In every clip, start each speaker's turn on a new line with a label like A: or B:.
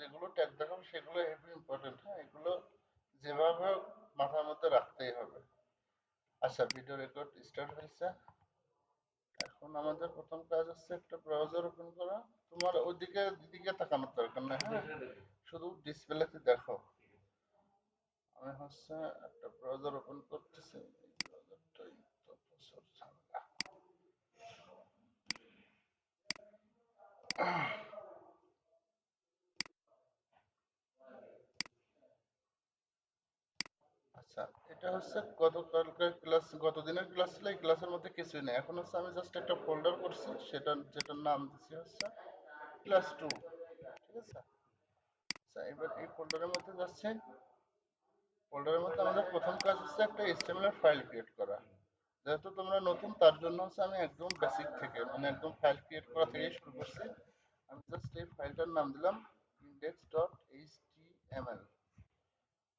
A: যেগুলো ট্যাগ দেখাবো সেগুলো হেভি ইম্পর্টেন্ট। হ্যাঁ, এগুলো যেভাবে হোক মাথার মধ্যে রাখতেই হবে। আচ্ছা, ভিডিও রেকর্ড স্টার্ট হয়েছে। এখন আমাদের প্রথম কাজ হচ্ছে একটা ব্রাউজার ওপেন করা। তোমার ওইদিকে দিকে তাকানোর দরকার নেই, হ্যাঁ, শুধু ডিসপ্লেতে দেখো। আমি হচ্ছে একটা ব্রাউজার ওপেন করতেছি। এই ব্রাউজারটাই তো প্রচুর ঝামেলা। আচ্ছা, এটা হচ্ছে গতকালকার ক্লাস, গত দিনের ক্লাস ছিল। এই ক্লাসের মধ্যে কিছুই নেই। এখন হচ্ছে আমি জাস্ট একটা ফোল্ডার করছি, সেটা যেটার নাম দিচ্ছি হচ্ছে ক্লাস 2। ঠিক আছে। আচ্ছা, এবার এই ফোল্ডারের মধ্যে যাচ্ছে। ফোল্ডারের মধ্যে আমাদের প্রথম কাজ হচ্ছে একটা HTML এর ফাইল ক্রিয়েট করা। যেহেতু তোমরা নতুন, তার জন্য হচ্ছে আমি একদম বেসিক থেকে, মানে একদম ফাইল ক্রিয়েট করা থেকেই শুরু করছি। আমি জাস্ট এই ফাইলটার নাম দিলাম index.html।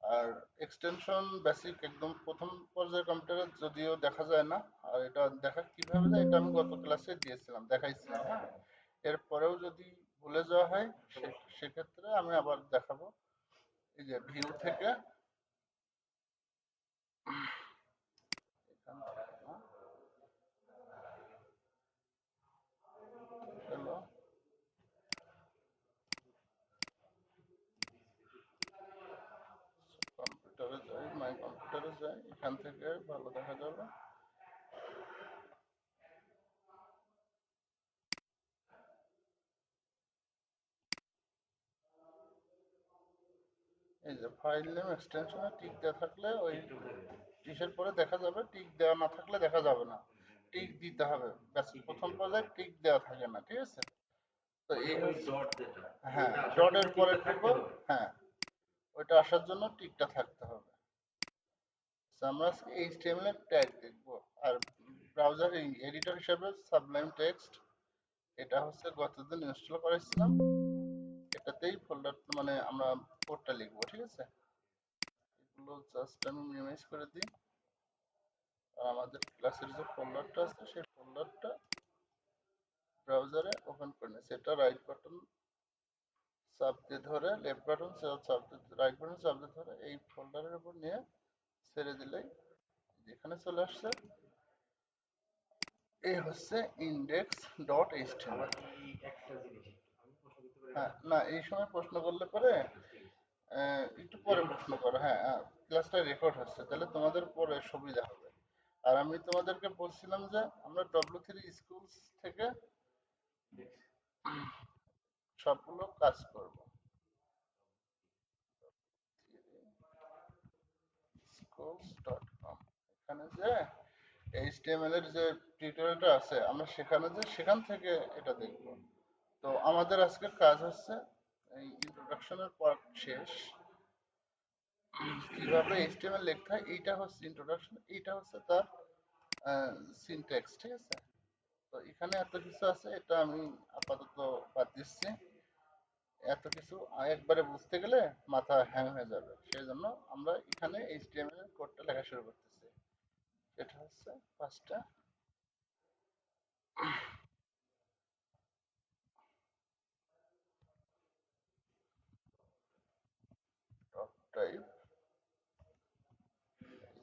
A: আর এক্সটেনশন বেসিক, একদম প্রথম পর্যায়ে কম্পিউটারে যদিও দেখা যায় না। আর এটা দেখা কিভাবে যায় এটা আমি গত ক্লাসে দিয়েছিলাম, দেখাইছিলাম, হ্যাঁ। এরপরেও যদি ভুলে যাওয়া হয় সেক্ষেত্রে আমি আবার দেখাবো। এই যে ভিউ থেকে, এখান থেকে না, হলো কম্পিউটারে যাই, মাই কম্পিউটারে যাই, এখান থেকে ভালো দেখা যাবে। এই যে ফাইল নেম এক্সটেনশনে টিক দেওয়া থাকলে ওই টিকের পরে দেখা যাবে, টিক দেওয়া না থাকলে দেখা যাবে না। টিক দিতে হবে, ব্যাস প্রথম পর্যায়ে টিক দেওয়া থাকে না, ঠিক আছে। তো এই হচ্ছে, হ্যাঁ, ডটের পরে টিপো। হ্যাঁ, ওইটা আসার জন্য টিকটা থাকতে হবে। So, আমরা আজকে HTML এর ট্যাগ দেখবো। আর ব্রাউজার এডিটর হিসেবে সাবলাইম টেক্সট, এটা হচ্ছে গতদিন ইনস্টল করেছিলাম। এটাতেই ফোল্ডার, মানে আমরা কোডটা লিখবো, ঠিক আছে। এগুলো জাস্ট আমি মিনিমাইজ করে দিই। আর আমাদের ক্লাসের যে ফোল্ডারটা আছে সেই ফোল্ডারটা ব্রাউজারে ওপেন করে নিই। সেটা রাইট বাটন চাপ দিয়ে ধরে, লেফট বাটন চাপ দিয়ে, রাইট বাটন চাপ দিয়ে ধরে এই ফোল্ডারের উপর নিয়ে ছেড়ে দিলেই যেখানে চলে আসছে। এই হচ্ছে index.html। হ্যাঁ, না, এই সময় প্রশ্ন করলে পরে একটু পরে প্রশ্ন করো। হ্যাঁ, ক্লাসটা রেকর্ড হচ্ছে, তাহলে তোমাদের পরে সুবিধা হবে। আর আমি তোমাদেরকে বলছিলাম যে আমরা W3 স্কুলস থেকে সবগুলো কাজ করব। schools.com, এখানে যে HTML এর যে টিউটোরিয়ালটা আছে, আমরা সেখানে যে সেখান থেকে এটা দেখব। তো আমাদের আজকের কাজ হচ্ছে এই ইন্ট্রোডাকশনের পার্ট শেষ। কিভাবে HTML লিখতে হয় এইটা হচ্ছে ইন্ট্রোডাকশন, এইটা হচ্ছে তার সিনট্যাক্স, ঠিক আছে। তো এখানে এত কিছু আছে, এটা আমি আপাতত বাদ দিচ্ছি। এত কিছু একবারে বুঝতে গেলে মাথা হ্যাং হয়ে যাবে, সেই জন্য আমরা এখানে HTML এর কোডটা লেখা শুরু করতেছি। এটা হচ্ছে ফার্স্টটা, টপ টাইপ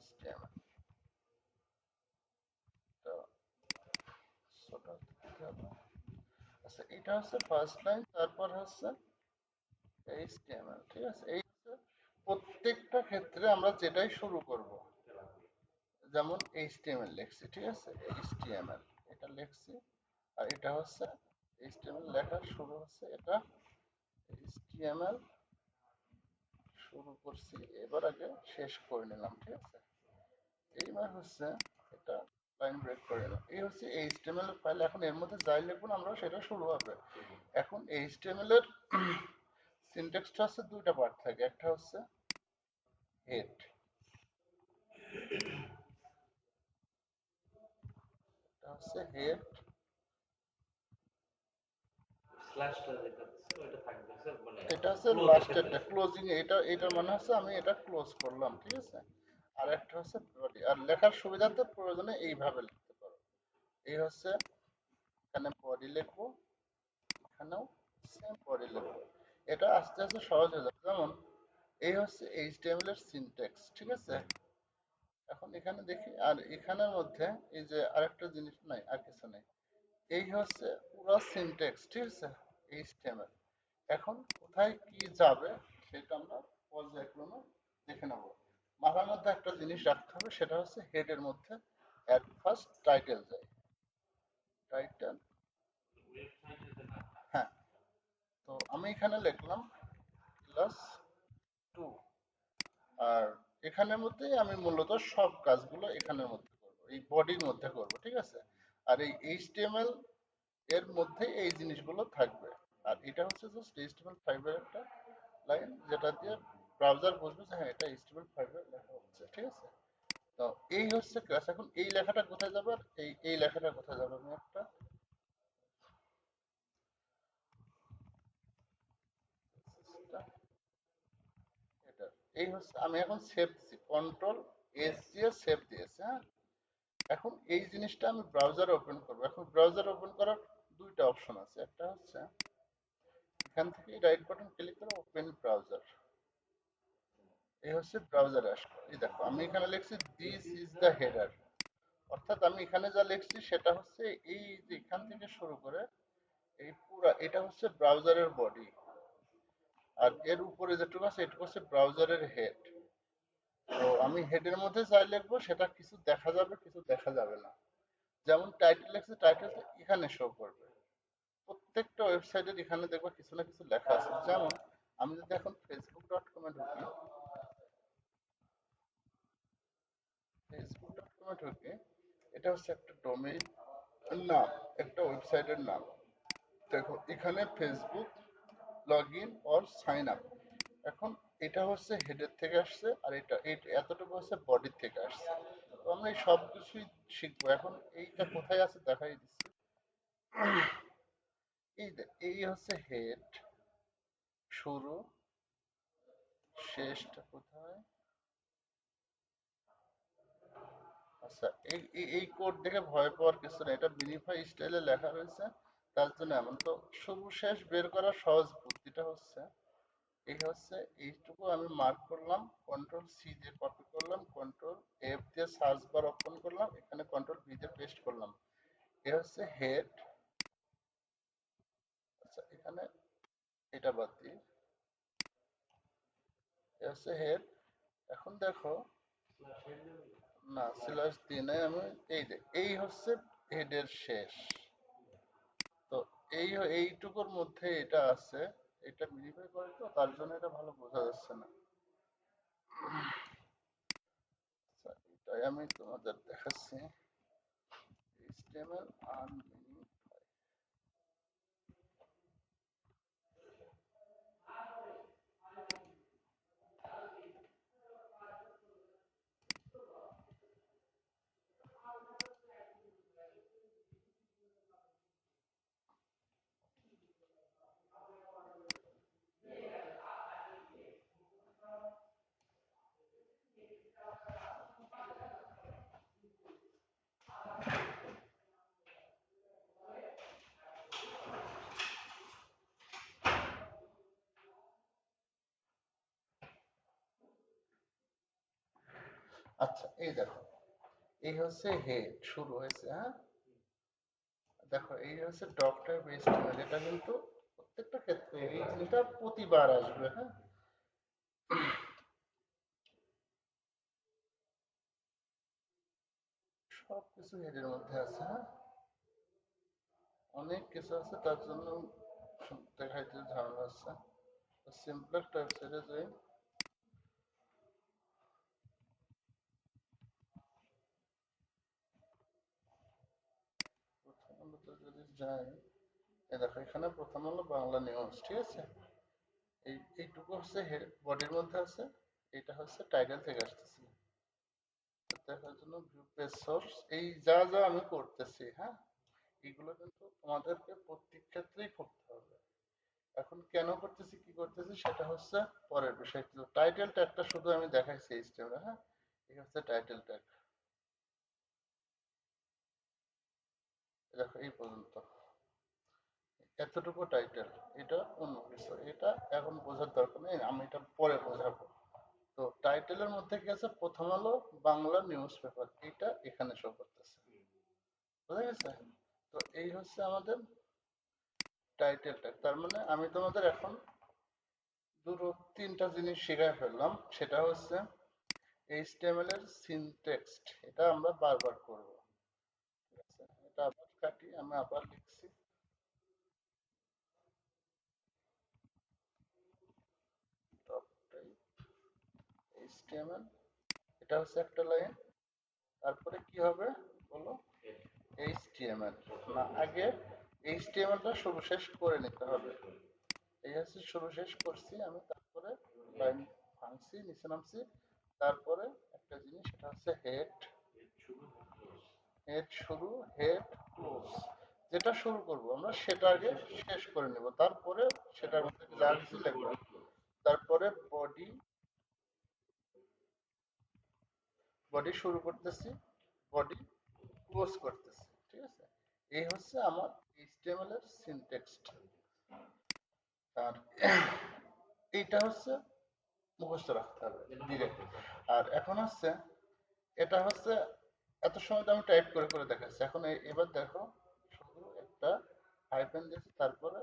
A: HTML। তো ছোট দিতে হবে। আচ্ছা, এটা হচ্ছে ফার্স্ট লাইন, তারপর হচ্ছে HTML, ঠিক আছে। এই হচ্ছে প্রত্যেকটা ক্ষেত্রে আমরা যেটাই শুরু করব, যেমন HTML লিখছি, ঠিক আছে, HTML এটা লিখছি। আর এটা হচ্ছে HTML লেখার শুরু হচ্ছে এটা HTML শুরু করছি, এবার আগে শেষ করে নিলাম, ঠিক আছে। এইবার হচ্ছে এটা লাইন ব্রেক করে নিলাম। এই হচ্ছে HTML এর ফাইল। এখন এর মধ্যে যাই লিখুন আমরা সেটা শুরু হবে। এখন HTML এর সিনট্যাক্সটা হচ্ছে দুইটা পার্ট থাকে। একটা হচ্ছে হেড, এটা হচ্ছে হেড, এটা হচ্ছে লাস্টেরটা ক্লোজিং। এটা এটার মানে হচ্ছে আমি এটা ক্লোজ করলাম, ঠিক আছে। আর একটা হচ্ছে বডি। আর লেখার সুবিধার্থে প্রয়োজনে এইভাবে লিখতে পারো। এই হচ্ছে, এখানে বডি লিখবো, এখানেও সেম বডি লিখবো। এটা আস্তে আস্তে সহজ হয়ে যাবে। যেমন এই হচ্ছে এইচটিএমএল এর সিনট্যাক্স, ঠিক আছে? এখন এখানে দেখি, আর এখানের মধ্যে এই যে আরেকটা জিনিস নাই, আর কিছু নেই। এই হচ্ছে পুরো সিনট্যাক্স, ঠিক আছে? এইচটিএমএল। এখন কোথায় কি যাবে সেটা আমরা পর্যায়ক্রমে দেখে নেব। মাথার মধ্যে একটা জিনিস রাখতে হবে, সেটা হচ্ছে হেডের মধ্যে অ্যাট ফার্স্ট টাইটেল যায়। টাইটেল, হ্যাঁ। তো আমি এখানে লিখলাম ক্লাস 2, আর এখানের মধ্যেই আমি মূলত সব কাজগুলো এখানের মধ্যে করব, এই বডির মধ্যে করব, ঠিক আছে? আর এই এইচটিএমএল এর মধ্যে এই জিনিসগুলো থাকবে। আর এটা হচ্ছে জাস্ট HTML5 এর একটা লাইন, যেটা দিয়ে ব্রাউজার বুঝবে যে হ্যাঁ এটা HTML5 এর লেখা হচ্ছে, ঠিক আছে? তো এই হচ্ছে ক্লাস। এখন এই লেখাটা কোথায় যাবে আর এই লেখাটা কোথায় যাবে, আমি একটা এটা, এই হচ্ছে, আমি এখন সেভ দিচ্ছি, কন্ট্রোল এস দিয়ে সেভ দিয়েছি, হ্যাঁ। এখন এই জিনিসটা আমি ব্রাউজারে ওপেন করবো। এখন ব্রাউজার ওপেন করার দুইটা অপশন আছে। একটা হচ্ছে এখান থেকে রাইট বাটন ক্লিক করে ওপেন ব্রাউজার, এই হচ্ছে ব্রাউজারে আসলো। এই দেখো আমি এখানে লিখছি দিস ইজ দ্য হেডার, অর্থাৎ আমি এখানে যা লিখছি সেটা হচ্ছে এই যে এখান থেকে শুরু করে এই পুরা এটা হচ্ছে ব্রাউজারের বডি, আর এর উপরে যেটুকু আছে এটুকু হচ্ছে ব্রাউজারের হেড। তো আমি হেডের মধ্যে যা লিখবো সেটা কিছু দেখা যাবে, কিছু দেখা যাবে না। যেমন টাইটেল লিখছি, টাইটেল এখানে শো করবে। প্রত্যেকটা ওয়েবসাইটের এখানে দেখবা কিছু না কিছু লেখা আছে। যেমন আমি যদি এখন facebook.com এ ঢুকি, facebook.com এ ঢুকি, এটা হচ্ছে একটা ডোমেইন নাম, একটা ওয়েবসাইটের নাম। দেখো এখানে Facebook log in or sign up. এখন এটা হচ্ছে হেডের থেকে আসছে, আর এটা এতটুকু হচ্ছে বডির থেকে আসছে। তো আমরা এই সব কিছুই শিখবো। এখন এইটা কোথায় আছে দেখাই দিচ্ছি। এই হচ্ছে হেড, শুরু, শেষটা কোথায়? আচ্ছা, এই কোড দেখে ভয় পাওয়ার কিছু নেই, এটা মিনিফাই স্টাইলে লেখা রয়েছে, তার জন্য এমন। তো শুরু শেষ বের করার সহজ বুদ্ধিটা হচ্ছে এই হচ্ছে এইটুকু আমি মার্ক করলাম, কন্ট্রোল সি দিয়ে কপি করলাম, কন্ট্রোল এফ দিয়ে সার্চ বার ওপেন করলাম, এখানে কন্ট্রোল ভি দিয়ে পেস্ট করলাম। এ হচ্ছে হেড। আচ্ছা এখানে এটা বাদ দিই, এ হচ্ছে হেড। এখন দেখো, না স্ল্যাশ দিয়ে নাই আমি, এই হচ্ছে হেডের শেষ। তো এইটুকুর মধ্যে এটা আছে, এটা মিনিফাই করে, তো তার জন্য এটা ভালো বোঝা যাচ্ছে না। আচ্ছা, এটাই আমি তোমাদের দেখাচ্ছি, HTML আনমিনি। আচ্ছা এই দেখো, এই হচ্ছে হেড, শুরু হয়েছে, হ্যাঁ। দেখো এই হচ্ছে ডক্টর বেস্ট, এটা কিন্তু প্রত্যেকটা ক্ষেত্রে এই জিনিসটা প্রতিবার আসবে, হ্যাঁ। সব কিছু হেডের মধ্যে আছে, হ্যাঁ। অনেক কিছু আছে, তার জন্য দেখাইতে ঝামেলা আছে। সিম্পল একটা ওয়েবসাইটে যাই, প্রথমত যদি যাই, এই দেখো এখানে প্রথম হলো বাংলা নিউজ, ঠিক আছে? এইটুকু হচ্ছে বডির মধ্যে আছে, এটা হচ্ছে টাইটেল থেকে আসতেছে। তো দেখার জন্য ভিউ পেজ সোর্স, এই যা যা আমি করতেছি, হ্যাঁ, এগুলো কিন্তু তোমাদেরকে প্রত্যেক ক্ষেত্রেই করতে হবে। এখন কেন করতেছি কি করতেছি সেটা হচ্ছে পরের বিষয়। কিন্তু টাইটেল ট্যাগটা শুধু আমি দেখাইছি এইচটিএমএল, হ্যাঁ। এই হচ্ছে টাইটেল ট্যাগ, দেখো এই পর্যন্ত এতটুকু টাইটেল, এটা অন্য কিছু, এটা এখন বোঝার দরকার নেই, আমি এটা পরে বোঝাবো। তো টাইটেলের মধ্যে কি আছে, প্রথম আলো বাংলা নিউজ পেপার, এটা এখানে শো করতেছে, বুঝা গেছে? তো এই হচ্ছে আমাদের টাইটেল ট্যাগ। তার মানে আমি তোমাদের এখন দুটো তিনটা জিনিস শিখাই ফেললাম, সেটা হচ্ছে HTML এর সিনট্যাক্স, এটা আমরা বারবার করব, ঠিক আছে? এটা আবার কাটি, আমি আবার লিখছি টপ টাইপ HTML, এটা হচ্ছে একটা লাইন। তারপরে কি হবে বলো, HTML, না আগে HTML টা শুরু শেষ করে নিতে হবে। এই হচ্ছে শুরু শেষ করছি আমি, তারপরে লাইন ভাঙছি, নিচে নামছি, তারপরে একটা জিনিস, সেটা হচ্ছে হেড, হেড শুরু, হেড ক্লোজ, যেটা শুরু করব আমরা সেটা আগে শেষ করে নেব, তারপরে সেটার মধ্যে যা কিছু লিখবো। তারপরে বডি, বডি শুরু করতেছি, বডি ক্লোজ করতেছি, ঠিক আছে? এই হচ্ছে আমার HTML এর সিনট্যাক্স। আর এইটা হচ্ছে মুখস্থ রাখতে হবে ডিরেক্ট। আর এখন হচ্ছে, এটা হচ্ছে এত সময় তো আমি টাইপ করে করে দেখাচ্ছি, এখন এবার দেখো, শুধু একটা হাইফেন দিয়েছি, তারপরে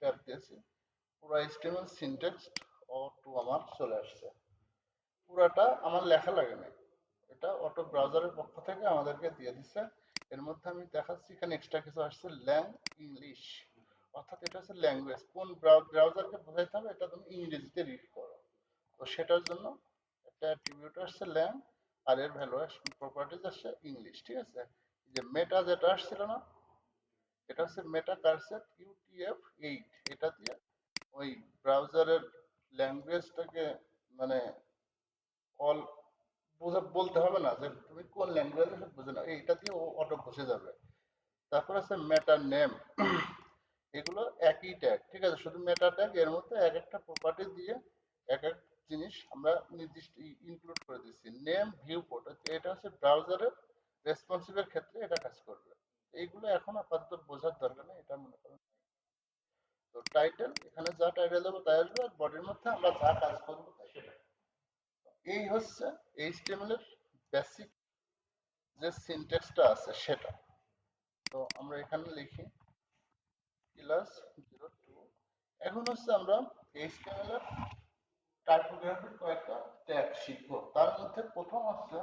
A: ট্যাব দিয়েছি, পুরো HTML সিনট্যাক্স অটো আমার চলে আসছে, পুরাটা আমার লেখা লাগে না, এটা অটো ব্রাউজারের পক্ষ থেকে আমাদেরকে দিয়ে দিচ্ছে। এর মধ্যে আমি দেখাচ্ছি, এখানে এক্সট্রা কিছু আসছে, ল্যাং ইংলিশ, অর্থাৎ এটা হচ্ছে ল্যাঙ্গুয়েজ, কোন ব্রাউজারকে বোঝাইতে হবে এটা তুমি ইংরেজিতে রিড করো। তো সেটার জন্য একটা অ্যাট্রিবিউট আসছে ল্যাং, আর এর ভ্যালু প্রপার্টিজ আসছে ইংলিশ, ঠিক আছে? যে মেটা যেটা আসছিল না, এটা হচ্ছে মেটা কারসেট UTF-8, এটা দিয়ে ওই ব্রাউজারের ল্যাঙ্গুয়েজটাকে মানে অল বলতে হবে না যে তুমি কোন ল্যাঙ্গুয়েজে, বুঝে না, এইটা দিয়ে ও অটো বসে যাবে। তারপর আছে মেটা নেম, এগুলো একই ট্যাগ, ঠিক আছে? শুধু মেটা ট্যাগ, এর মধ্যে এক একটা প্রপার্টি দিয়ে এক এক জিনিস আমরা নির্দিষ্ট ইনক্লুড করে দিচ্ছি। নেম ভিউ পোর্ট, এটা হচ্ছে ব্রাউজারের রেসপন্সিভের ক্ষেত্রে এটা কাজ করবে। এইগুলো এখন আপাতত বোঝার দরকার নেই, এটা মনে করুন। তো টাইটেল, এখানে যা টাইটেল দেবো তাই আসবে, আর বডির মধ্যে আমরা যা কাজ করবো তাই। এই হচ্ছে HTML এর বেসিক যে সিনট্যাক্সটা আছে সেটা। তো আমরা এখানে লিখি +02। এখন হচ্ছে আমরা HTML এর টাইপোগ্রাফির কয়েকটা ট্যাগ শিখবো, তার মধ্যে প্রথম হচ্ছে,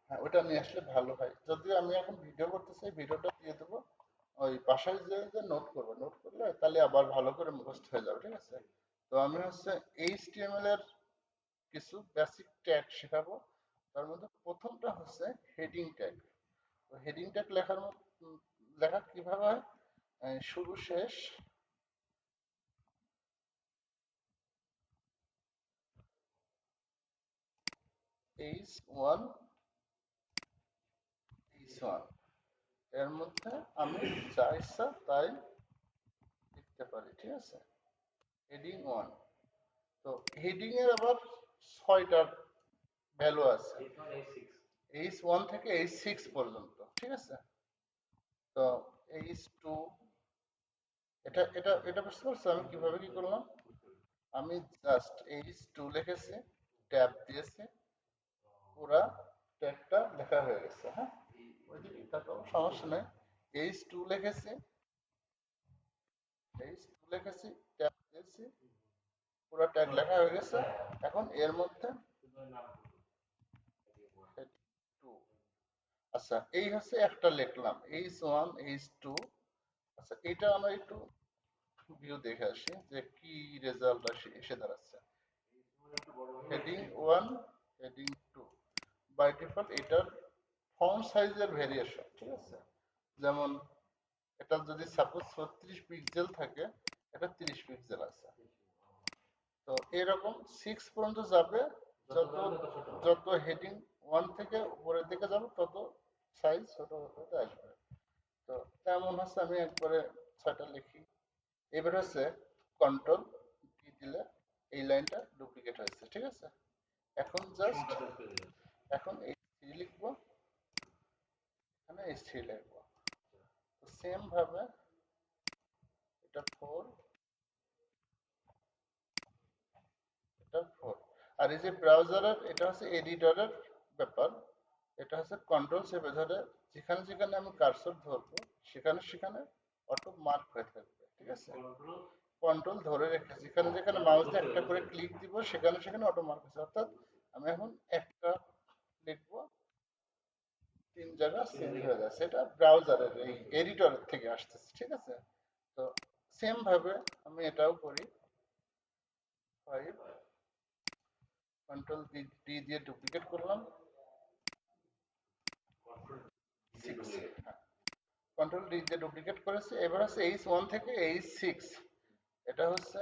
A: হ্যাঁ ওটা নিয়ে আসলে ভালো হয়, যদিও আমি এখন ভিডিও করতেছি, ভিডিওটা দিয়ে দেবো, ওই বাসায় যে নোট করবো, নোট করলে তাহলে আবার ভালো করে মুখস্থ হয়ে যাবে, ঠিক আছে? তো আমি হচ্ছে HTML এর কিছু বেসিক ট্যাগ শেখাবো। তার মধ্যে প্রথমটা হচ্ছে হেডিং ট্যাগ। তো হেডিং ট্যাগ লেখা কিভাবে হয়, শুরু শেষ H1 H1, এর মধ্যে আমি যা ইচ্ছা তাই লিখতে পারি, ঠিক আছে? হেডিং 1। তো হেডিং এর আবার 6টা ভ্যালু আছে, H1 থেকে H6 পর্যন্ত, ঠিক আছে? তো H2, এটা এটা এটা বুঝতে পারছো আমি কিভাবে কি করলাম? আমি জাস্ট H2 লিখেছি, ট্যাব দিয়েছি, পুরা ট্যাগটা লেখা হয়ে গেছে, হ্যাঁ? ওইদিকে তাকাও, সমস্যা নেই। H2 লিখেছি, H2 লিখেছি, ট্যাব দিয়েছি, পুরো ট্যাগ লেখা হয়ে গেছে। এখন এর মধ্যে টু, আচ্ছা এই হচ্ছে একটা লিখলাম H1 H2। আচ্ছা এটা আমরা একটু ভিউ দেখে আসি যে কি রেজাল্ট এসে দাঁড়াচ্ছে। হেডিং 1, হেডিং 2, বাই ডিফল্ট এটার ফন্ট সাইজের ভেরিয়েশন, ঠিক আছে? যেমন এটা যদি সাপোজ 36 পিক্সেল থাকে, এটা 30 পিক্সেল আছে। তো এরকম 6 পর্যন্ত যাবে, যত যত হেডিং 1 থেকে উপরের দিকে যাবে তত সাইজ ছোট হতে আসবে। তো তেমন হচ্ছে আমি একবারে 6টা লিখি। এবার হচ্ছে কন্ট্রোল ডি দিলে এই লাইনটা ডুপ্লিকেট হয়েছে, ঠিক আছে? এখন জাস্ট, এখন H3 লিখবো, এখানে H3 লিখবো। তো সেম ভাবে এটা 4, এটা 4। আর এই যে ব্রাউজারের এটা হচ্ছে এডিটরের ব্যাপার। এটা হচ্ছে কন্ট্রোল চেপে ধরে যেখানে যেখানে আমি কার্সর ধরবো সেখানে সেখানে অটো মার্ক হয়ে থাকবে, ঠিক আছে? কন্ট্রোল ধরে রেখে যেখানে যেখানে মাউস দিয়ে একটা করে ক্লিক দিব সেখানে সেখানে অটো মার্ক হচ্ছে। অর্থাৎ আমি এখন একটা লিখবো, 3 জায়গা চেঞ্জ হয়ে যায়, সেটা ব্রাউজারের এই এডিটরের থেকে আসতেছে, ঠিক আছে? তো সেম ভাবে আমি এটাও করি। 5, কন্ট্রোল ডি দিয়ে ডুপ্লিকেট করলাম। 6, হ্যাঁ, কন্ট্রোল ডি দিয়ে ডুপ্লিকেট করেছি। এবার হচ্ছে H1 থেকে H6, এটা হচ্ছে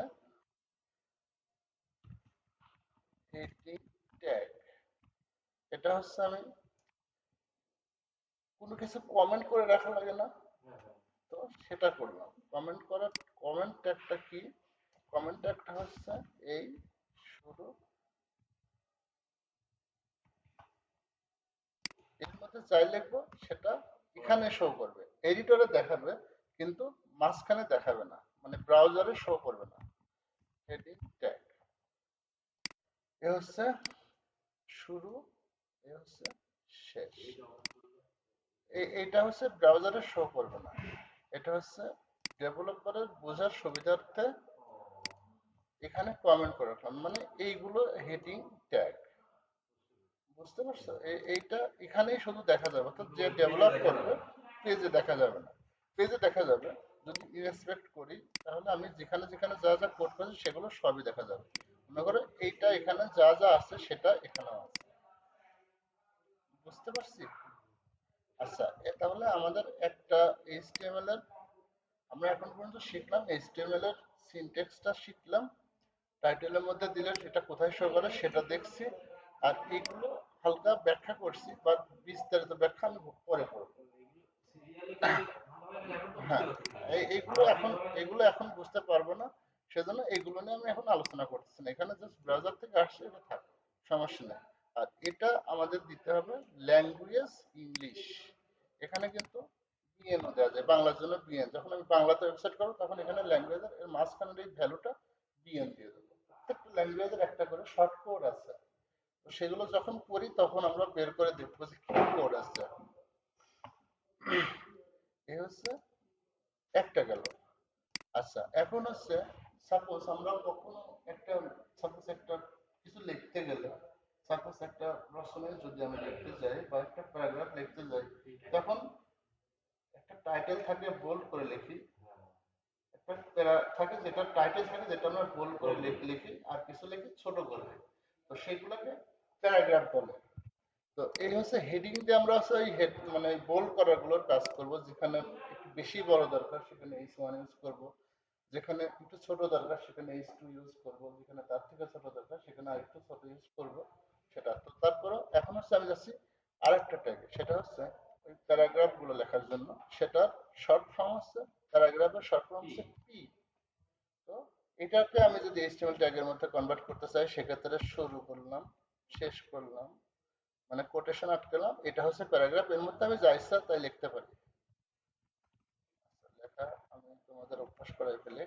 A: হেডিং ট্যাগ। এটা হচ্ছে আমি কোনো কিছু কমেন্ট করে রাখা লাগে না, তো সেটা করলাম। কমেন্ট ট্যাগটা কি? কমেন্ট ট্যাগটা হচ্ছে এই শুরু, এর মধ্যে যাই লিখবো সেটা এখানে শো করবে, এডিটরে দেখাবে কিন্তু মাঝখানে দেখাবে না, মানে ব্রাউজারে শো করবে না। হেডিং ট্যাগ এ হচ্ছে শুরু, এ হচ্ছে শেষ। এইটা হচ্ছে ব্রাউজারে শো করবে না, এটা হচ্ছে ডেভেলপারের বোঝার সুবিধার্থে এখানে কমেন্ট করে রাখলাম, মানে এইগুলো হেডিং ট্যাগ। বুঝতে পারছো? এইটা এখানেই শুধু দেখা যাবে, অর্থাৎ যে ডেভেলপ করবে পেজে দেখা যাবে না। পেজে দেখা যাবে যদি ইন্সপেক্ট করি, তাহলে আমি যেখানে যেখানে যা যা কোড করেছি সেগুলো সবই দেখা যাবে। মনে করো এইটা এখানে যা যা আছে সেটা এখানেও আছে। বুঝতে পারছি? আচ্ছা, তাহলে আমাদের একটা এইচটিএমএল এর, আমরা এখন পর্যন্ত শিখলাম এইচটিএমএল এর সিনট্যাক্সটা শিখলাম, টাইটেলের মধ্যে দিলে সেটা কোথায় শো করে সেটা দেখছি, আর এগুলো হালকা ব্যাখ্যা করছি, বা বিস্তারিত ব্যাখ্যা আমি পরে করব। হ্যাঁ, এগুলো এখন বুঝতে পারবো না, সেজন্য এগুলো নিয়ে আমি এখন আলোচনা করতেছি না, এখানে জাস্ট ব্রাউজার থেকে আসছে, এটা থাক, সমস্যা নেই। আর এটা আমাদের দিতে হবে ল্যাঙ্গুয়েজ ইংলিশ। এখানে কিন্তু বিএনও দেওয়া যায়, বাংলার জন্য বিএন। যখন আমি বাংলাতে ওয়েবসাইট করবো তখন এখানে ল্যাঙ্গুয়েজের এর মাঝখানের এই ভ্যালুটা বিএন দিয়ে দেবো। প্রত্যেকটা ল্যাঙ্গুয়েজের একটা করে শর্ট কোড আছে, তো সেগুলো যখন করি তখন আমরা বের করে দেখবো যে কি কোড আছে। এই হচ্ছে একটা গেল। আচ্ছা, এখন হচ্ছে সাপোজ আমরা কখনো একটা, সাপোজ একটা কিছু লিখতে গেলে, সাপোজ একটা রচনায় যদি আমি লিখতে যাই বা একটা প্যারাগ্রাফ লিখতে যাই, তখন একটা টাইটেল থাকে বোল্ড করে লিখি, একটা প্যারা থাকে যেটা টাইটেল থাকে যেটা আমরা বোল্ড করে লিখি, আর কিছু লিখি ছোট করে। তো সেগুলোকে প্যারাগ্রাফ বলে। তো এই হচ্ছে হেডিং দিয়ে আমরা হচ্ছে ওই হেড মানে বোল্ড করাগুলোর কাজ করব। যেখানে একটু বেশি বড় দরকার সেখানে H1 ইউজ করব, যেখানে একটু ছোট দরকার সেখানে H2 ইউজ করব, যেখানে তার থেকে ছোট দরকার সেখানে আরেকটু ছোট ইউজ করব। সেটা তো তারপরে এখন হচ্ছে আমি যাচ্ছি আরেকটা ট্যাগে, সেটা হচ্ছে ওই প্যারাগ্রাফ গুলো লেখার জন্য। সেটার শর্ট ফর্ম হচ্ছে, প্যারাগ্রাফের শর্ট ফর্ম হচ্ছে পি। তো এটাকে আমি যদি HTML ট্যাগের মধ্যে কনভার্ট করতে চাই, সেক্ষেত্রে শুরু করলাম, শেষ করলাম, মানে কোটেশন আটকালাম, এটা হচ্ছে প্যারাগ্রাফ। এর মধ্যে আমি যা ইচ্ছা তাই লিখতে পারি। লেখা আমি তোমাদের অভ্যাস করাই ফেলে।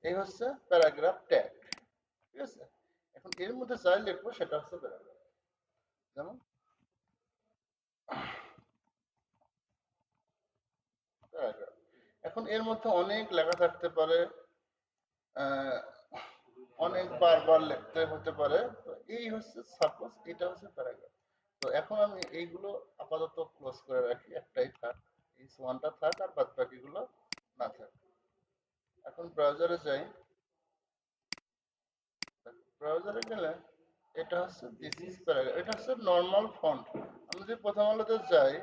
A: এই হচ্ছে প্যারাগ্রাফ ট্যাগ, ঠিক আছে? এখন এর মধ্যে যাই লিখবো সেটা হচ্ছে প্যারাগ্রাফ। যেমন প্যারাগ্রাফ, এখন এর মধ্যে অনেক লেখা থাকতে পারে, আহ, অনেক বারবার লিখতে হতে পারে। তো এই হচ্ছে সাপোজ এটা হচ্ছে প্যারাগ্রাফ। তো এখন আমি এইগুলো আপাতত ক্লোজ করে রাখি, একটাই থাক, এই ওয়ানটা থাক, আর বাদ বাকিগুলো না থাক। এখন ব্রাউজারে যাই, ব্রাউজারে গেলে এটা হচ্ছে দিস ইজ প্যারাগ্রাফ, এটা হচ্ছে নর্মাল ফন্ট। আমি যদি প্রথম আলোতে যাই,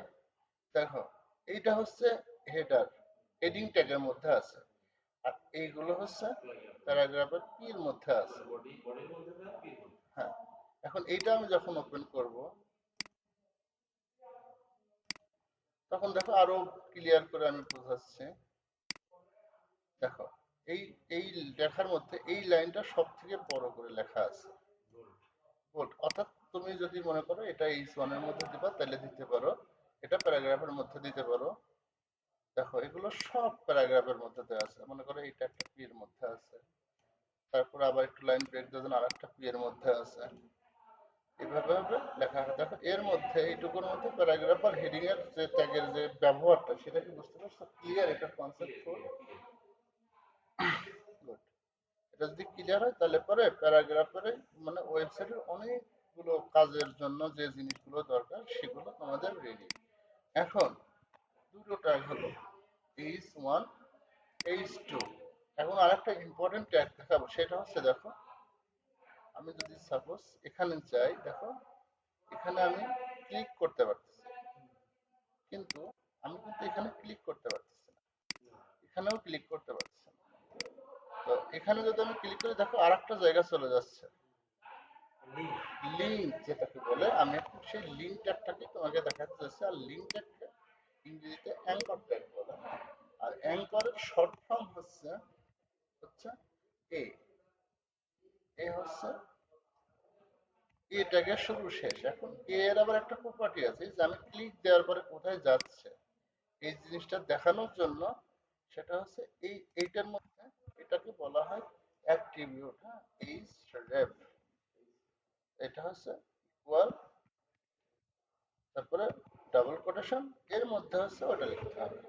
A: দেখো এইটা হচ্ছে হেডার, হেডিং ট্যাগের মধ্যে আছে, আর এইগুলো হচ্ছে প্যারাগ্রাফের পি এর মধ্যে আছে। হ্যাঁ, এখন এইটা আমি যখন ওপেন করব তখন দেখো আরো ক্লিয়ার করে আমি বোঝাচ্ছি। দেখো এই এই লেখার মধ্যে এই লাইনটা সব থেকে বড় করে লেখা আছে, বোল্ড। অর্থাৎ তুমি যদি মনে করো এটা H1 এর মধ্যে দিবা তাহলে দিতে পারো, এটা প্যারাগ্রাফের মধ্যে দিতে পারো, দেখো এগুলো সব প্যারাগ্রাফের মধ্যে দেওয়া আছে, মনে করো এটা একটা পি এর মধ্যে আছে, তারপর আবার একটু লাইন ব্রেক দেওয়া আর একটা পি এর মধ্যে আছে, এভাবে ভাবে লেখা আছে। দেখো এর মধ্যে এইটুকুর মধ্যে প্যারাগ্রাফ আর হেডিং এর যে ট্যাগের যে ব্যবহারটা সেটা কি বুঝতে পারছো? ক্লিয়ার এটার কনসেপ্ট? গুড। এটা যদি ক্লিয়ার হয় তাহলে পরে প্যারাগ্রাফের মানে ওয়েবসাইটের অনেকগুলো কাজের জন্য যে জিনিসগুলো দরকার সেগুলো তোমাদের রেডি। এখন দুটো ট্যাগ হলো H1, H2। এখন আরেকটা ইম্পর্টেন্ট ট্যাগ দেখাবো, সেটা হচ্ছে দেখো আমি যদি সাপোজ এখানে যাই, দেখো এখানে আমি ক্লিক করতে পারতেছি, কিন্তু আমি কিন্তু এখানে ক্লিক করতে পারতেছি না, এখানেও ক্লিক করতে পারতেছি না। তো এখানে যদি আমি ক্লিক করি দেখো আরেকটা জায়গা চলে যাচ্ছে, লিঙ্ক যেটাকে বলে। আমি এখন সেই লিঙ্ক ট্যাগটাকে তোমাকে দেখাতে চাচ্ছি। আর লিঙ্ক ট্যাগকে ইংরেজিতে অ্যাঙ্কর ট্যাগ বলে। আর অ্যাঙ্করের শর্ট ফর্ম হচ্ছে হচ্ছে এ। এ হচ্ছে এ ট্যাগের শুরু শেষ। এখন এ এর আবার একটা প্রপার্টি আছে যে আমি ক্লিক দেওয়ার পরে কোথায় যাচ্ছে এই জিনিসটা দেখানোর জন্য, সেটা হচ্ছে এইটার মধ্যে এটাকে বলা হয় অ্যাট্রিবিউট। হ্যাঁ, এইচ রেফ, এটা হচ্ছে ইকুয়াল, তারপরে ডাবল কোটেশন, এর মধ্যে হচ্ছে ওটা লিখতে হবে।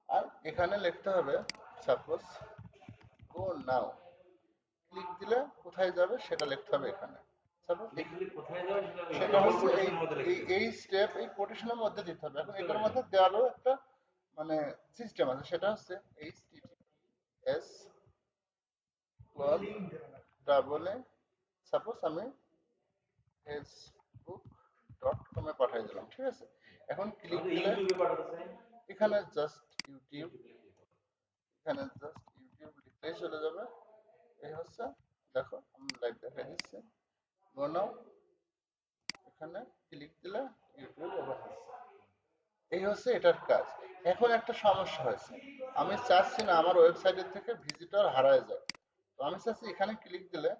A: আর এখানে লিখতে হবে সাপোজ গো নাও, ক্লিক দিলে কোথায় যাবে সেটা লিখতে হবে এখানে। সাপোজ সেটা হচ্ছে এই স্টেপ এই কোটেশনের মধ্যে দিতে হবে। এখন এটার মধ্যে দেওয়ারও একটা মানে সিস্টেম আছে, সেটা হচ্ছে HTTPS ডাবল এ, সাপোজ আমি facebook.com এ পাঠিয়ে দিলাম, ঠিক আছে? এখন ক্লিক দিলে এখানে জাস্ট ইউটিউব, এখানে জাস্ট ইউটিউব লিখলেই চলে যাবে। এই হচ্ছে, দেখো আমি লাইভ দেখাই দিচ্ছি, গো নাও, এখানে ক্লিক দিলে ইউটিউব ওপেন হচ্ছে। এই হচ্ছে এটার কাজ। এখন একটা সমস্যা হয়েছে, আমি চাচ্ছি না আমার ওয়েবসাইটের থেকে ভিজিটর হারায় যায়। তো আমি চাচ্ছি এখানে ক্লিক দিলে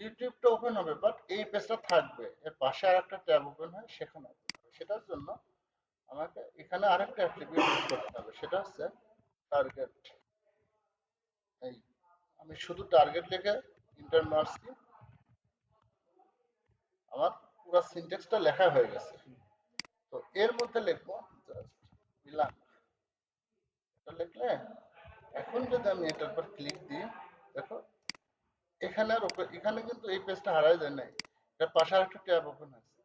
A: ইউটিউবটা ওপেন হবে, বাট এই পেজটা থাকবে, এর পাশে আর একটা ট্যাব ওপেন হয়, সেখানে open হবে। সেটার জন্য আমাকে এখানে আরেকটা অ্যাট্রিবিউট ইউজ করতে হবে, সেটা হচ্ছে টার্গেট। এই আমি শুধু টার্গেট লিখে ইন্টার মারছি, আমার পুরো সিনট্যাক্সটা লেখা হয়ে গেছে। তো এর মধ্যে লিখবো জাস্ট বিলান, এটা লিখলে এখন যদি আমি এটার উপর ক্লিক দিই, দেখো এখানে আর এখানে কিন্তু এই পেজটা হারায় যায় নাই, এর পাশে আরেকটা ট্যাব ওপেন হয়েছে।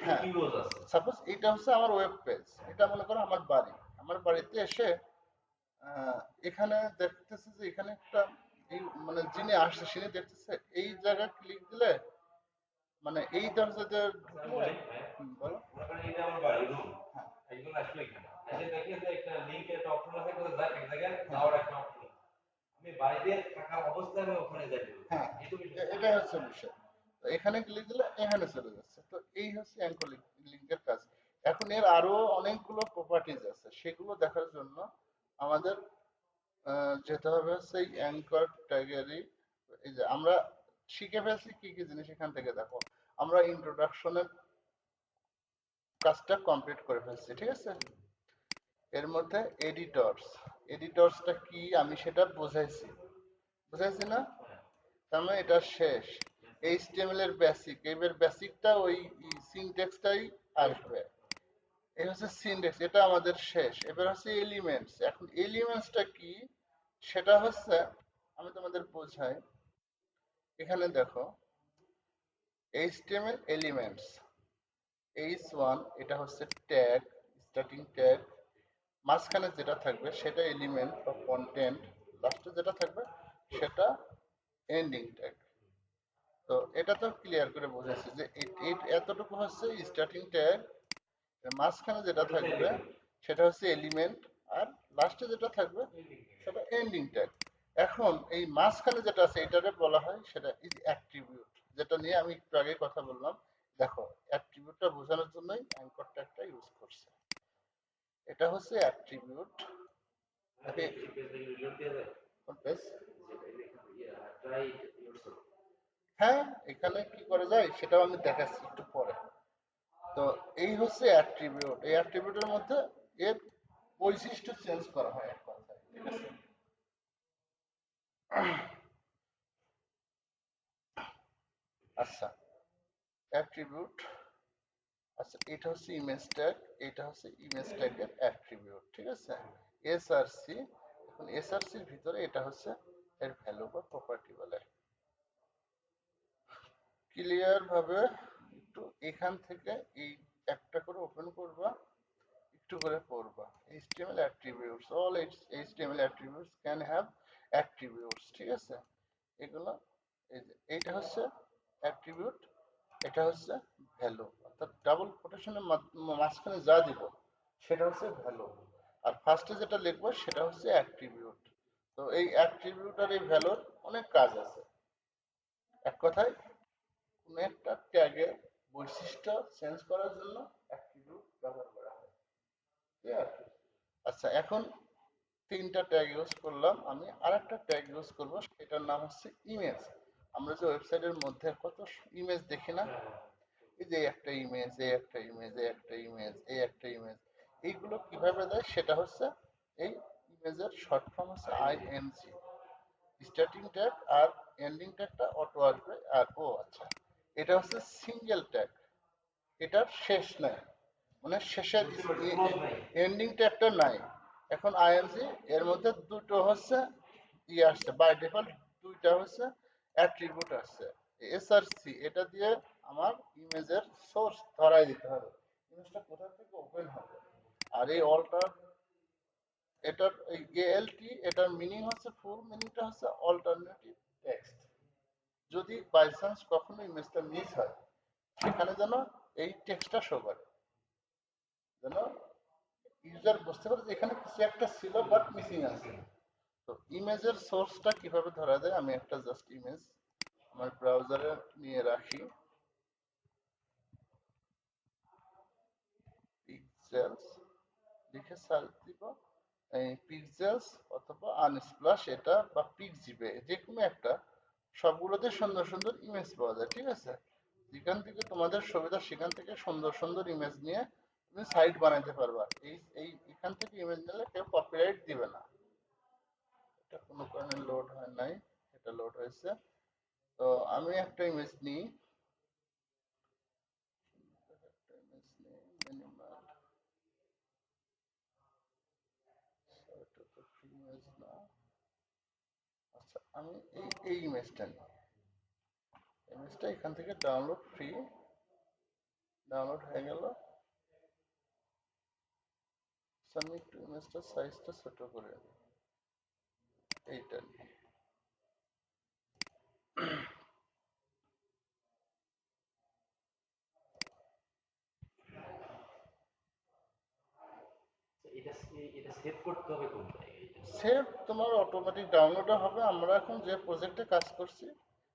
A: হ্যাঁ, সাপোজ এটা হচ্ছে আমার ওয়েব পেজ, এটা মনে করো আমার বাড়ি, আমার বাড়িতে এসে আহ, এখানে দেখতেছে যে এখানে একটা মানে যিনি আসছে তিনি দেখতেছে এই জায়গায় ক্লিক দিলে মানে এই দরজাতে ঢুকলে বলো। হ্যাঁ, এটাই হচ্ছে বিষয়। তো এখানে ক্লিক দিলে এখানে চলে যাচ্ছে। তো এই হচ্ছে অ্যাঙ্কর লিঙ্কের কাজ। এখন এর আরো অনেকগুলো প্রপার্টিজ আছে, সেগুলো দেখার জন্য আমাদের যেতে হবে হচ্ছে এই অ্যাঙ্কর ট্যাগেরই। এই যে আমরা শিখে ফেলছি কি কি জিনিস, এখান থেকে দেখো আমরা ইন্ট্রোডাকশনের কাজটা কমপ্লিট করে ফেলছি, ঠিক আছে? এর মধ্যে এডিটরস, এডিটরসটা কি আমি সেটা বুঝাইছি, বুঝাইছি না? তার মানে এটা শেষ। এইচটিএমএল এর বেসিক, এবার বেসিকটা ওই সিনট্যাক্সটাই আসবে। এই হচ্ছে সিনট্যাক্স, এটা আমাদের শেষ। এবার হচ্ছে এলিমেন্টস। এখন এলিমেন্টসটা কি সেটা হচ্ছে আমি তোমাদের বোঝাই। এখানে দেখো এইচটিএমএল এলিমেন্টস, H1 এটা হচ্ছে ট্যাগ, স্টার্টিং ট্যাগ, মাঝখানে যেটা থাকবে সেটা এলিমেন্ট বা কন্টেন্ট, লাস্টে যেটা থাকবে সেটা এন্ডিং ট্যাগ। তো এটা তো ক্লিয়ার করে বোঝাচ্ছি যে এতটুকু হচ্ছে স্টার্টিং ট্যাগ, মাঝখানে যেটা থাকবে সেটা হচ্ছে এলিমেন্ট, আর লাস্টে যেটা থাকবে সেটা এন্ডিং ট্যাগ। এখন এই মাঝখানে যেটা আছে এটারে বলা হয় সেটা ইজ অ্যাট্রিবিউট, যেটা নিয়ে আমি একটু আগে কথা বললাম। দেখো অ্যাট্রিবিউটটা বোঝানোর জন্যই অ্যাঙ্কর ট্যাগটা ইউজ করছে। এটা হচ্ছে অ্যাট্রিবিউট। হ্যাঁ, এখানে কি করা যায় সেটাও আমি দেখাচ্ছি একটু পরে। তো এই হচ্ছে অ্যাট্রিবিউট। এই অ্যাট্রিবিউটের মধ্যে এর বৈশিষ্ট্য চেঞ্জ করা হয় এক কথায়, ঠিক আছে। আচ্ছা, অ্যাট্রিবিউট, আচ্ছা এটা হচ্ছে ইমেজ ট্যাগ, এটা হচ্ছে ইমেজ ট্যাগের অ্যাট্রিবিউট, ঠিক আছে। এসআরসি, এখন এসআরসির ভিতরে এটা হচ্ছে এর ভ্যালু বা প্রপার্টি বলে। ক্লিয়ার ভাবে একটু এখান থেকে এই একটা করে ওপেন করবা, একটু করে পড়বা। HTML attributes, all HTML attributes can have attributes, ঠিক আছে। এগুলো এই যে এইটা হচ্ছে অ্যাট্রিবিউট, এটা হচ্ছে ভ্যালু, অর্থাৎ ডাবল কোটেশনের মাঝখানে যা দিব সেটা হচ্ছে ভ্যালু, আর ফার্স্টে যেটা লিখবো সেটা হচ্ছে অ্যাট্রিবিউট। তো এই অ্যাট্রিবিউট আর এই ভ্যালুর অনেক কাজ আছে। এক কথায় কোনো একটা ট্যাগের বৈশিষ্ট্য চেঞ্জ করার জন্য অ্যাট্রিবিউট ব্যবহার করা হয়, ঠিক আছে। আচ্ছা, এখন তিনটা ট্যাগ ইউজ করলাম, আমি আরেকটা ট্যাগ ইউজ করব, সেটার নাম হচ্ছে ইমেজ। আমরা যে ওয়েবসাইটের মধ্যে কত ইমেজ দেখি না, এই যে একটা ইমেজ, এই একটা ইমেজ, এই একটা ইমেজ, এই একটা ইমেজ, এইগুলো কিভাবে দেয় সেটা হচ্ছে এই ইমেজের শর্ট ফর্ম হচ্ছে আইএনজি। স্টার্টিং ট্যাগ আর এন্ডিং ট্যাগটা অটো আসবে। আর ও আচ্ছা, এটা হচ্ছে সিঙ্গেল ট্যাগ, এটার শেষ নাই, মানে শেষে এন্ডিং ট্যাগটা নাই। এখন আইএনজি এর মধ্যে দুটো হচ্ছে আসছে বাই ডিফল্ট, দুইটা হচ্ছে অ্যাট্রিবিউট আসছে। এসআরসি এটা দিয়ে আমার ইমেজের সোর্স ধরাই দিতে হবে, ইমেজটা কোথা থেকে ওপেন হবে। আর এই অল্টার, এটার এই এএলটি, এটার মিনিং হচ্ছে, ফুল মিনিংটা হচ্ছে অল্টারনেটিভ টেক্সট। যদি বাই চান্স কখনো ইমেজটা মিস হয়, সেখানে যেন এই টেক্সটটা শো করে, যেন ইউজার বুঝতে পারে যে এখানে কিছু একটা ছিল বাট মিসিং আছে। তো ইমেজের সোর্সটা কিভাবে ধরা যায়, আমি একটা জাস্ট ইমেজ আমার ব্রাউজারে নিয়ে রাখি, পিক্সেলস লিখে সার্চ দিব, এই পিক্সেলস অথবা আনস্প্লাশ এটা বা পিক্সজিপে যে কোনো একটা, সবগুলোতে সুন্দর সুন্দর ইমেজ পাওয়া যায়, ঠিক আছে। যেখান থেকে তোমাদের সুবিধা সেখান থেকে সুন্দর সুন্দর ইমেজ নিয়ে তুমি সাইট বানাইতে পারবা। এই এখান থেকে ইমেজ নিলে কেউ কপিরাইট দিবে না। এটা কোনো কারণে লোড হয় নাই, এটা লোড হয়েছে। তো আমি একটা ইমেজ নিই, একটা ইমেজ নিই মিনিমাল, এটা তো ফ্রি ইমেজ না। আচ্ছা, আমি এই ইমেজটা নিই, ইমেজটা এখান থেকে ডাউনলোড ফ্রি, ডাউনলোড হয়ে গেল। আমি একটু ইমেজটা সাইজটা ছোট করে দিই, এইটা নিয়ে। সেভ তোমার অটোমেটিক ডাউনলোড হবে। আমরা এখন যে প্রজেক্টে কাজ করছি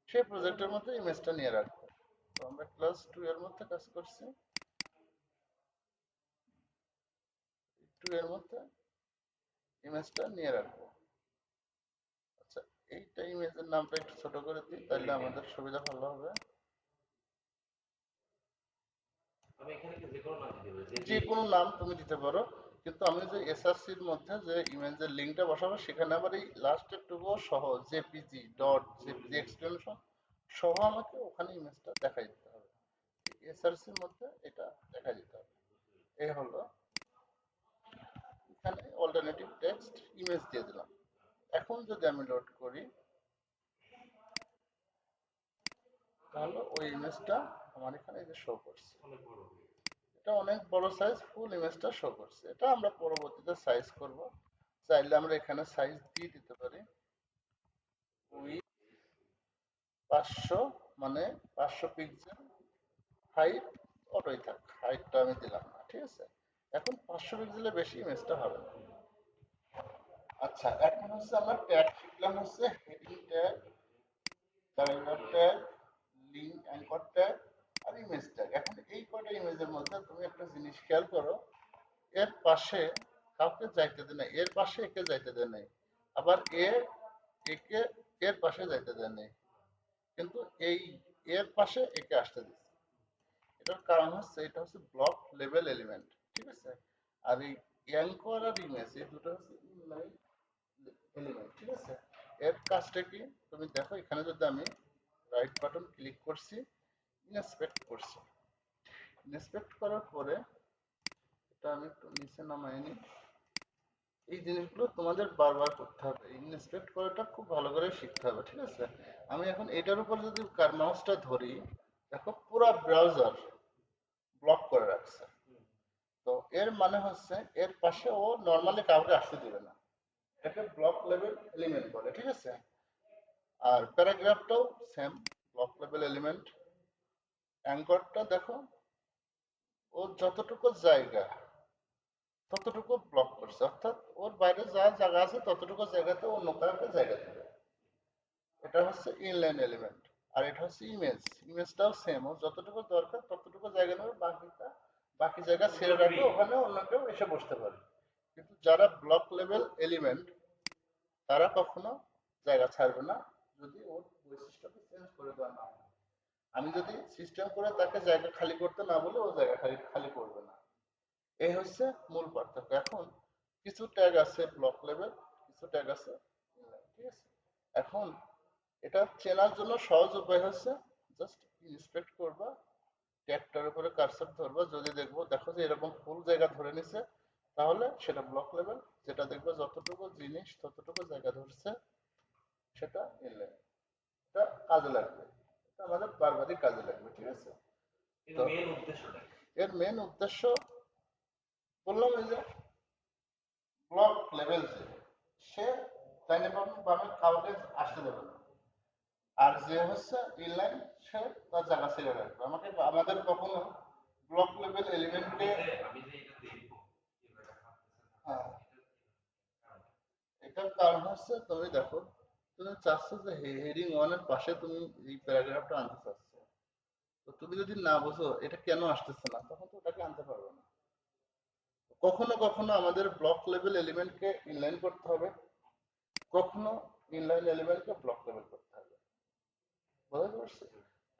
A: সেই প্রজেক্টের মধ্যে ইমেজটা নিয়ে রাখবো। তো আমরা ক্লাস 2 এর মধ্যে কাজ করছি, 2 এর মধ্যে ইমেজটা নিয়ে রাখবো। আচ্ছা, এইটা ইমেজের নামটা একটু ছোট করে দিই, তাহলে আমাদের সুবিধা ভালো হবে। যে কোনো নাম তুমি দিতে পারো, কিন্তু আমি যে এসআরসির মধ্যে যে ইমেজের লিঙ্কটা বসাবো সেখানে আবার এই লাস্টের টুকু সহ জেপিজি ডট জেপিজি এক্সটেনশন সহ আমাকে ওখানে ইমেজটা দেখাই দিতে হবে। এসআরসির মধ্যে এটা দেখা দিতে হবে। এই হলো, এখানে অল্টারনেটিভ টেক্সট ইমেজ দিয়ে দিলাম। এখন যদি আমি লোড করি, তাহলে ওই ইমেজটা আমার এখানে যে শো করছে, এটা অনেক বড় সাইজ, ফুল ইমেজটা শো করছে। এটা আমরা পরবর্তীতে সাইজ করব, চাইলে আমরা এখানে সাইজ দিয়ে দিতে পারি উইথ 500, মানে 500 পিক্সেল। হাইট অটোই থাক, হাইটটা আমি দিলাম না, ঠিক আছে। এখন 500 পিক্সেলের বেশি ইমেজটা হবে না। আচ্ছা, এখন হচ্ছে আমরা ট্যাগ শিখলাম, হচ্ছে heading tag, paragraph tag, link anchor tag আর ইমেজ ট্যাগ। এখন এই কয়টা ইমেজের মধ্যে তুমি একটা জিনিস খেয়াল করো, এর পাশে কাউকে যাইতে দেয় নাই, এর পাশে একে যাইতে দেয় নাই, আবার একে এর পাশে যাইতে দেয় নাই, কিন্তু এই এর পাশে একে আসতে দিচ্ছে। এটার কারণ হচ্ছে এটা হচ্ছে ব্লক লেভেল এলিমেন্ট, ঠিক আছে। আর এই অ্যাঙ্কর আর ইমেজ এই দুটো হচ্ছে ইনলাইন এলিমেন্ট, ঠিক আছে। এর কাজটা কি তুমি দেখো, এখানে যদি আমি রাইট বাটন ক্লিক করছি, ইন্সপেক্ট করছি, ইন্সপেক্ট করার পরে এটা আমি একটু নিচে নামাই নিই। এই জিনিসগুলো তোমাদের বারবার করতে হবে, ইন্সপেক্ট করাটা খুব ভালো করে শিখতে হবে, ঠিক আছে। আমি এখন এটার উপর যদি মাউসটা ধরি, দেখো পুরো ব্রাউজার ব্লক করে রাখছে। তো এর মানে হচ্ছে এর পাশে ও নর্মালি কাউকে আসতে দিবে না, এটাকে ব্লক লেভেল এলিমেন্ট বলে, ঠিক আছে। আর প্যারাগ্রাফটাও সেম, ব্লক লেভেল এলিমেন্ট। অ্যাঙ্করটা দেখো, ও যতটুকু জায়গা ততটুকু ব্লক করছে, অর্থাৎ ওর বাইরে যা জায়গা আছে ততটুকু জায়গাতে অন্য কাউকে জায়গা দেবে। এটা হচ্ছে ইনলাইন এলিমেন্ট। আর এটা হচ্ছে ইমেজ, ইমেজটাও সেম, ও যতটুকু দরকার ততটুকু জায়গা নেবে, বাকি জায়গা ছেড়ে রাখবে, ওখানে অন্য কেউ এসে বসতে পারে। কিন্তু যারা ব্লক লেভেল এলিমেন্ট তারা কখনো জায়গা ছাড়বে না যদি ওর বৈশিষ্ট্যকে চেঞ্জ করে দেওয়া না হয়। আমি যদি সিস্টেম করে তাকে জায়গা খালি করতে না বলে, ও জায়গা খালি খালি করবে না। এই হচ্ছে মূল পার্থক্য। এখন কিছু ট্যাগ আছে ব্লক লেভেল, কিছু ট্যাগ আছে inline, ঠিক আছে। এখন এটা চেনার জন্য সহজ উপায় হচ্ছে জাস্ট ইন্সপেক্ট করবা, ট্যাগটার উপরে কারসর ধরবা, যদি দেখো যে এরকম ফুল জায়গা ধরে নিছে, তাহলে সেটা ব্লক লেভেল। যেটা দেখবে যতটুকু জিনিস ততটুকু জায়গা ধরছে, সেটা ইনলাইন। এটা কাজে লাগবে, এটা আমাদের বারবারই কাজে লাগবে, ঠিক আছে। তো এর মেন উদ্দেশ্য বললাম এই যে ব্লক লেভেল, যে সে ডাইনে বামে কাউকে আসতে দেবে না। আর যে হচ্ছে ইনলাইন, সে তার জায়গা ছেড়ে রাখবে। আমাদের কখনো ব্লক লেভেল এলিমেন্টকে, হ্যাঁ, এটার কারণ হচ্ছে তুমি দেখো, তুমি চাচ্ছ যে হেডিং ওয়ান এর পাশে তুমি এই প্যারাগ্রাফটা আনতে চাচ্ছ। তো তুমি যদি না বোঝো এটা কেন আসতেছে না, তখন তো ওটাকে আনতে পারবে না। কখনো কখনো আমাদের ব্লক লেভেল এলিমেন্টকে ইনলাইন করতে হবে, কখনো ইনলাইন এলিমেন্টকে ব্লক লেভেল করতে হবে, বুঝতে পারছি?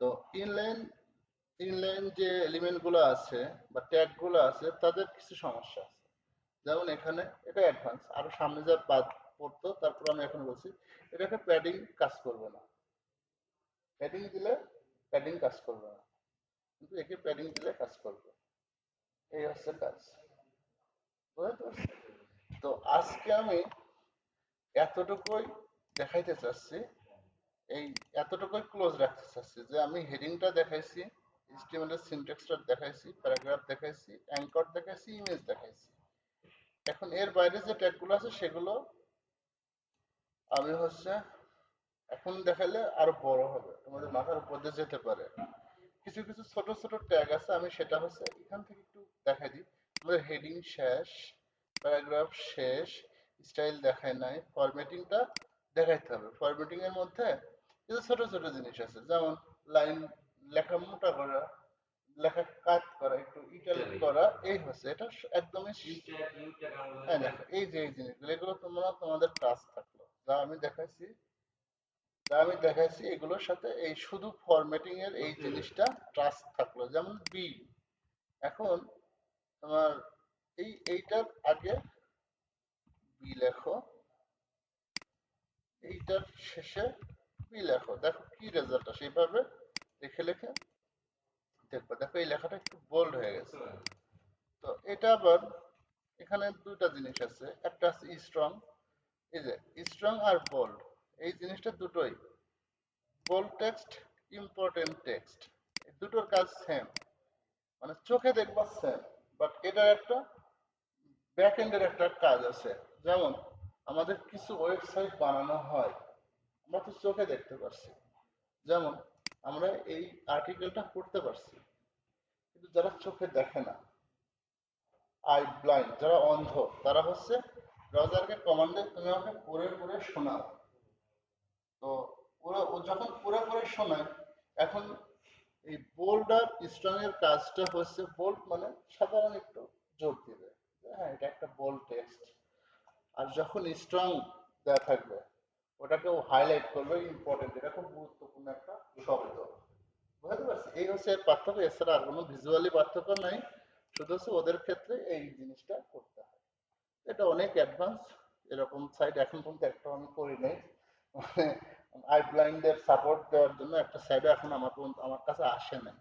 A: তো ইনলাইন ইনলাইন যে এলিমেন্ট গুলো আছে বা ট্যাগ গুলো আছে, তাদের কিছু সমস্যা আছে। যেমন এখানে এটা অ্যাডভান্স, আরো সামনে যা বাদ পড়তো, তারপর আমি এখন বলছি এটাকে প্যাডিং কাজ করবে না। প্যাডিং দিলে প্যাডিং কাজ করবে না, কিন্তু একে প্যাডিং দিলে কাজ করবে। এই হচ্ছে কাজ, বুঝতে পারছি? তো আজকে আমি এতটুকুই দেখাইতে চাচ্ছি, এই এতটুকুই ক্লোজ রাখতে চাচ্ছি যে আমি হেডিংটা দেখাইছি, এইচটিএমএল এর সিনট্যাক্সটা দেখাইছি, প্যারাগ্রাফ দেখাইছি, অ্যাঙ্কর দেখাইছি, ইমেজ দেখাইছি। এখন এর বাইরে যে ট্যাগগুলো আছে সেগুলো আমি হচ্ছে এখন দেখাইলে আরো বড় হবে, তোমাদের মাথার উপর দিয়ে যেতে পারে। কিছু কিছু ছোট ছোট ট্যাগ আছে, আমি সেটা হচ্ছে এখান থেকে একটু দেখাই দিই। আমাদের হেডিং শেষ, প্যারাগ্রাফ শেষ, স্টাইল দেখায় নাই, ফরম্যাটিংটা দেখাইতে হবে। ফরম্যাটিং এর মধ্যে কিছু ছোট ছোট জিনিস আছে, যেমন লাইন লেখা মোটা করা, লেখা কাট করা, একটু ইটালিক করা, এই হচ্ছে এটা একদমই। হ্যাঁ দেখো, এই যে এই জিনিসগুলো, এগুলো তোমরা তোমাদের টাচ থাকলো, যা আমি দেখাইছি এগুলোর সাথে এই শুধু ফরম্যাটিং এর এই জিনিসটা ট্রাস্ট থাকলো। যেমন বি, এখন তোমার এইটার আগে বি লেখো, এইটার শেষে বি লেখো, দেখো কি রেজাল্ট আসে। এইভাবে লিখে লিখে দেখবো, দেখো এই লেখাটা একটু বোল্ড হয়ে গেছে। তো এটা আবার এখানে দুটা জিনিস আছে, একটা আছে স্ট্রং, এই যে স্ট্রং আর বোল্ড, এই জিনিসটা দুটোই, বোল্ড টেক্সট, ইম্পর্টেন্ট টেক্সট, এই দুটোর কাজ সেম, মানে চোখে দেখবা সেম, বাট এটার একটা ব্যাক এন্ডের একটা কাজ আছে। যেমন আমাদের কিছু ওয়েবসাইট বানানো হয়, আমরা তো চোখে দেখতে পারছি, যেমন আমরা এই আর্টিকেলটা পড়তে পারছি, কিন্তু যারা চোখে দেখে না, আই ব্লাইন্ড, যারা অন্ধ, তারা হচ্ছে ব্রাউজারকে কমান্ডে তুমি আমাকে পড়ে পড়ে শোনাও। তো ও যখন পড়ে পড়ে শোনায়, এখন এই বোল্ড আর স্ট্রং এর কাজটা হচ্ছে, বোল্ড মানে সাধারণ একটু জোর দিবে, হ্যাঁ এটা একটা বোল্ড টেক্সট। আর যখন স্ট্রং দেওয়া থাকবে, ওটাকে ও হাইলাইট করবে, ইম্পর্টেন্ট, এটা খুব গুরুত্বপূর্ণ একটা শব্দ। বুঝতে পারছি, এই হচ্ছে এর পার্থক্য, এছাড়া আর কোনো ভিজুয়ালি পার্থক্য নাই। শুধু হচ্ছে ওদের ক্ষেত্রে এই জিনিসটা করতে হয়। এটা অনেক অ্যাডভান্স, এরকম সাইট এখন পর্যন্ত একটা আমি করি নাই। মানে আই ব্লাইন্ডদের সাপোর্ট দেওয়ার জন্য একটা সাইডও এখন আমার পর্যন্ত আমার কাছে আসে নাই।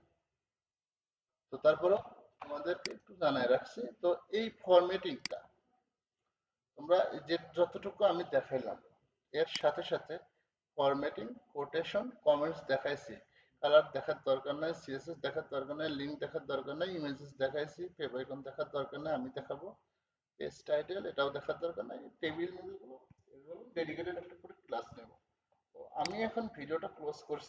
A: তো তারপরেও তোমাদেরকে একটু জানায় রাখছি। তো এই ফরম্যাটিংটা তোমরা যে যতটুকু আমি দেখাইলাম এর সাথে সাথে ফরম্যাটিং, কোটেশন, কমেন্টস দেখাইছি, কালার দেখার দরকার নাই, সিএসএস দেখার দরকার নাই, লিঙ্ক দেখার দরকার নাই, ইমেজেস দেখাইছি, ফেভারিকন দেখার দরকার নাই, আমি দেখাবো পেজ টাইটেল, এটাও দেখার দরকার নাই, টেবিল এগুলো ডেডিকেটেড একটা করে ক্লাস নেব। তো আমি এখন ভিডিওটা ক্লোজ করছি।